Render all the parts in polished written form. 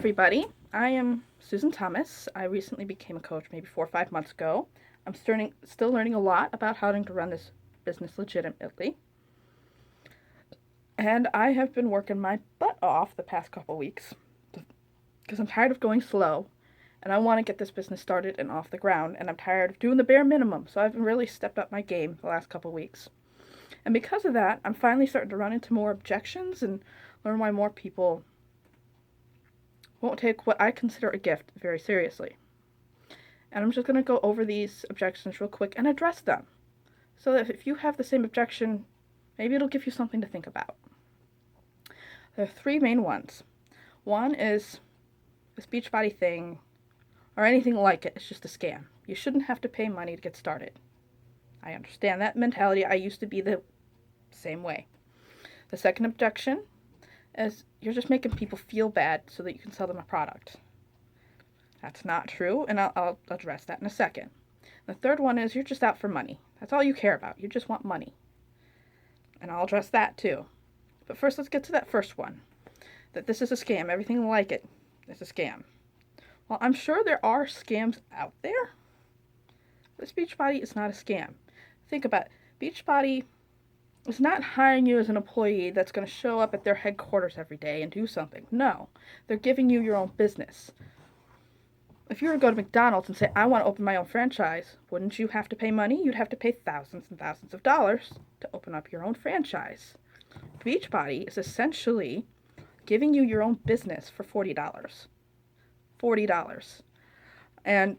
everybody. I am Susan Thomas. I recently became a coach maybe 4 or 5 months ago. I'm still learning a lot about how to run this business legitimately. And I have been working my butt off the past couple weeks because I'm tired of going slow and I want to get this business started and off the ground, and I'm tired of doing the bare minimum. So I've really stepped up my game the last couple weeks. And because of that, I'm finally starting to run into more objections and learn why more people won't take what I consider a gift very seriously. And I'm just going to go over these objections real quick and address them. So that if you have the same objection, maybe it'll give you something to think about. There are three main ones. One is this Beachbody thing, or anything like it, is just a scam. You shouldn't have to pay money to get started. I understand that mentality. I used to be the same way. The second objection is you're just making people feel bad so that you can sell them a product. That's not true, and I'll address that in a second. The third one is you're just out for money. That's all you care about. You just want money. And I'll address that too. But first, let's get to that first one. That this is a scam. Everything like it is a scam. Well, I'm sure there are scams out there. This Beachbody is not a scam. Think about it. Beachbody is not hiring you as an employee that's going to show up at their headquarters every day and do something. No, they're giving you your own business. If you were to go to McDonald's and say, I want to open my own franchise, wouldn't you have to pay money? You'd have to pay thousands and thousands of dollars to open up your own franchise. Beachbody is essentially giving you your own business for $40. $40. And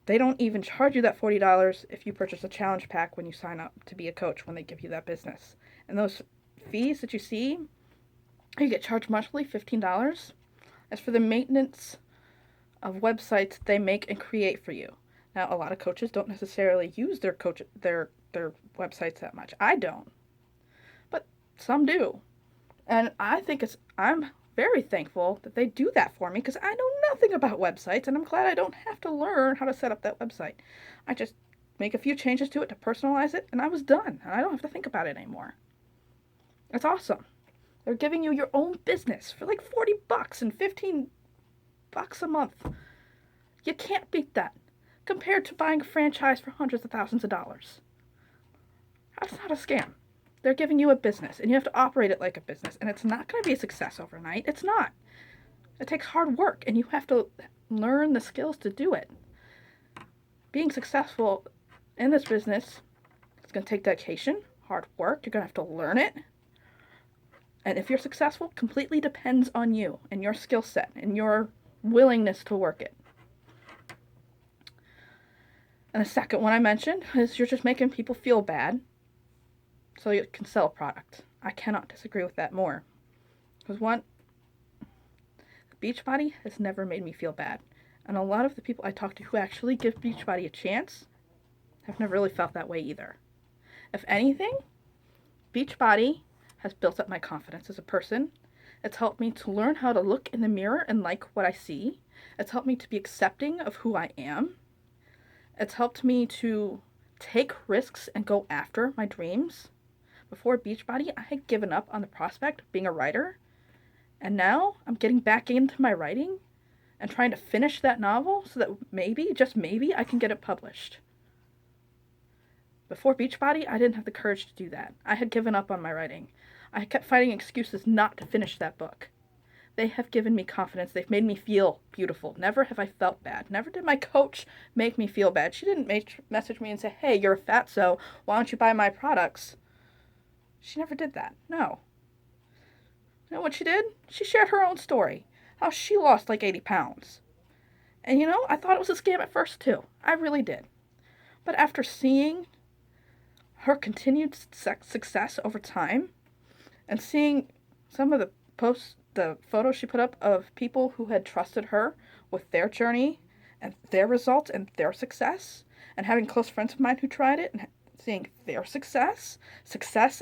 they don't even charge you that $40 if you purchase a challenge pack when you sign up to be a coach when they give you that business. And those fees that you see, you get charged monthly, $15. As for the maintenance of websites they make and create for you. Now, a lot of coaches don't necessarily use their websites that much. I don't. But some do. And I'm very thankful that they do that for me because I know nothing about websites, and I'm glad I don't have to learn how to set up that website. I just make a few changes to it to personalize it, and I was done. And I don't have to think about it anymore. It's awesome. They're giving you your own business for like $40 and $15 a month. You can't beat that compared to buying a franchise for hundreds of thousands of dollars. That's not a scam. They're giving you a business, and you have to operate it like a business, and it's not going to be a success overnight. It's not. It takes hard work, and you have to learn the skills to do it. Being successful in this business, it's going to take dedication, hard work. You're going to have to learn it. And if you're successful, completely depends on you and your skill set and your willingness to work it. And the second one I mentioned is you're just making people feel bad so you can sell a product. I cannot disagree with that more. Because one, Beachbody has never made me feel bad. And a lot of the people I talk to who actually give Beachbody a chance have never really felt that way either. If anything, Beachbody has built up my confidence as a person. It's helped me to learn how to look in the mirror and like what I see. It's helped me to be accepting of who I am. It's helped me to take risks and go after my dreams. Before Beachbody, I had given up on the prospect of being a writer, and now I'm getting back into my writing and trying to finish that novel so that maybe, just maybe, I can get it published. Before Beachbody, I didn't have the courage to do that. I had given up on my writing. I kept finding excuses not to finish that book. They have given me confidence. They've made me feel beautiful. Never have I felt bad. Never did my coach make me feel bad. She didn't message me and say, hey, you're a fatso, why don't you buy my products? She never did that. No. You know what she did? She shared her own story. How she lost like 80 pounds. And I thought it was a scam at first too. I really did. But after seeing her continued success over time and seeing some of the photos she put up of people who had trusted her with their journey and their results and their success, and having close friends of mine who tried it and seeing their success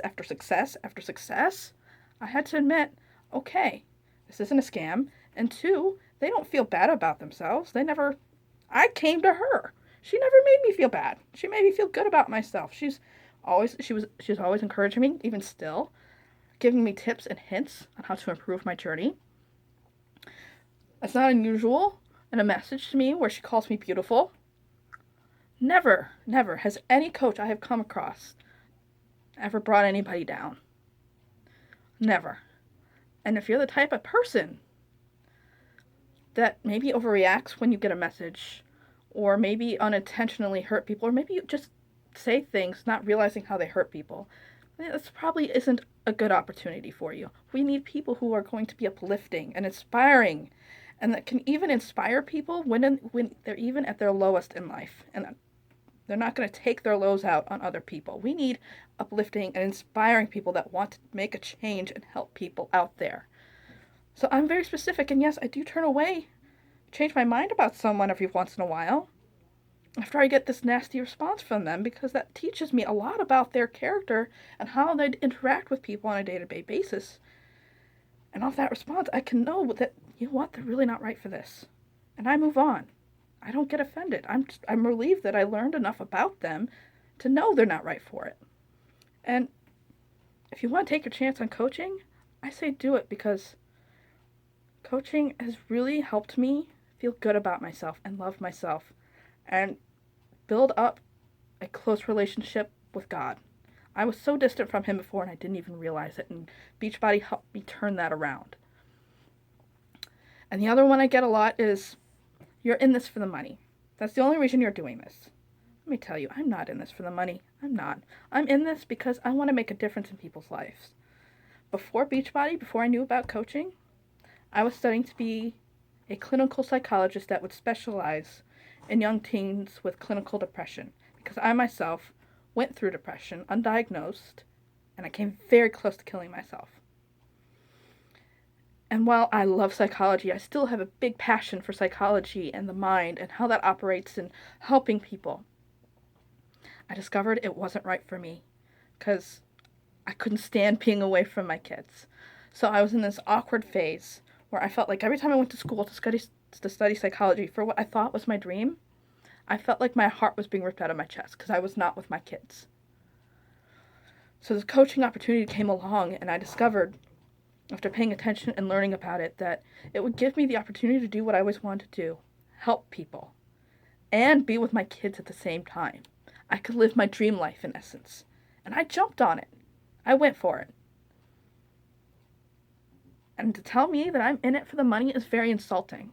after success after success, I had to admit, okay, this isn't a scam. And two, they don't feel bad about themselves. I came to her. She never made me feel bad. She made me feel good about myself. She's always encouraging me, even still, giving me tips and hints on how to improve my journey. It's not unusual in a message to me where she calls me beautiful. Never, never has any coach I have come across ever brought anybody down. Never. And if you're the type of person that maybe overreacts when you get a message, or maybe unintentionally hurt people, or maybe you just say things not realizing how they hurt people, this probably isn't a good opportunity for you. We need people who are going to be uplifting and inspiring, and that can even inspire people when they're even at their lowest in life. And they're not going to take their lows out on other people. We need uplifting and inspiring people that want to make a change and help people out there. So I'm very specific, and yes, I do turn away, change my mind about someone every once in a while after I get this nasty response from them, because that teaches me a lot about their character and how they interact with people on a day-to-day basis. And off that response, I can know that, you know what, they're really not right for this. And I move on. I don't get offended. I'm relieved that I learned enough about them to know they're not right for it. And if you want to take your chance on coaching, I say do it, because coaching has really helped me feel good about myself and love myself and build up a close relationship with God. I was so distant from him before, and I didn't even realize it, and Beachbody helped me turn that around. And the other one I get a lot is, you're in this for the money. That's the only reason you're doing this. Let me tell you, I'm not in this for the money. I'm not. I'm in this because I want to make a difference in people's lives. Before Beachbody, before I knew about coaching, I was studying to be a clinical psychologist that would specialize in young teens with clinical depression, because I myself went through depression, undiagnosed, and I came very close to killing myself. And while I love psychology, I still have a big passion for psychology and the mind and how that operates in helping people. I discovered it wasn't right for me because I couldn't stand being away from my kids. So I was in this awkward phase where I felt like every time I went to school to study psychology for what I thought was my dream, I felt like my heart was being ripped out of my chest because I was not with my kids. So this coaching opportunity came along, and I discovered, after paying attention and learning about it, that it would give me the opportunity to do what I always wanted to do, help people, and be with my kids at the same time. I could live my dream life, in essence. And I jumped on it. I went for it. And to tell me that I'm in it for the money is very insulting,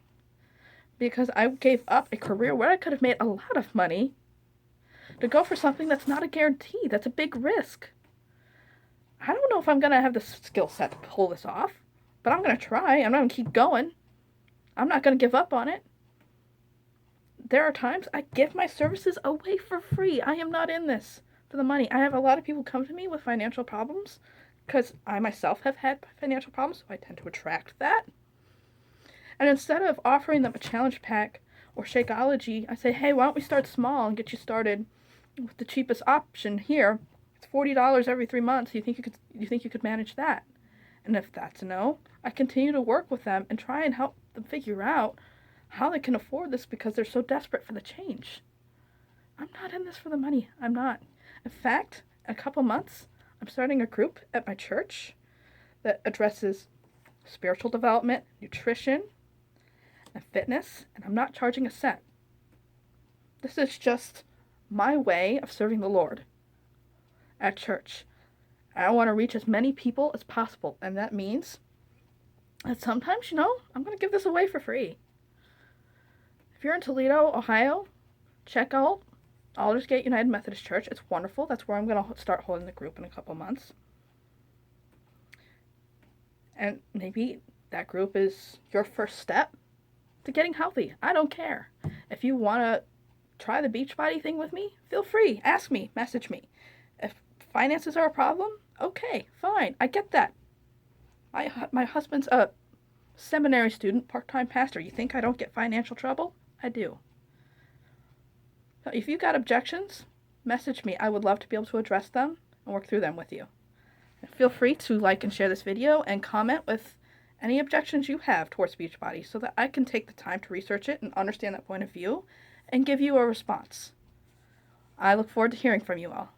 because I gave up a career where I could have made a lot of money to go for something that's not a guarantee. That's a big risk. I don't know if I'm going to have the skill set to pull this off, but I'm going to try. I'm going to keep going. I'm not going to give up on it. There are times I give my services away for free. I am not in this for the money. I have a lot of people come to me with financial problems because I myself have had financial problems, so I tend to attract that. And instead of offering them a challenge pack or Shakeology, I say, hey, why don't we start small and get you started with the cheapest option here? It's $40 every 3 months. You think you could manage that? And if that's a no, I continue to work with them and try and help them figure out how they can afford this because they're so desperate for the change. I'm not in this for the money. I'm not. In fact, in a couple months, I'm starting a group at my church that addresses spiritual development, nutrition, and fitness, and I'm not charging a cent. This is just my way of serving the Lord at church. I want to reach as many people as possible, and that means that sometimes, I'm going to give this away for free. If you're in Toledo, Ohio, check out Aldersgate United Methodist Church. It's wonderful. That's where I'm going to start holding the group in a couple months. And maybe that group is your first step to getting healthy. I don't care. If you want to try the Beachbody thing with me, feel free. Ask me. Message me. If finances are a problem, okay, fine. I get that. My husband's a seminary student, part-time pastor. You think I don't get financial trouble? I do. If you've got objections, message me. I would love to be able to address them and work through them with you. And feel free to like and share this video and comment with any objections you have towards Beachbody so that I can take the time to research it and understand that point of view and give you a response. I look forward to hearing from you all.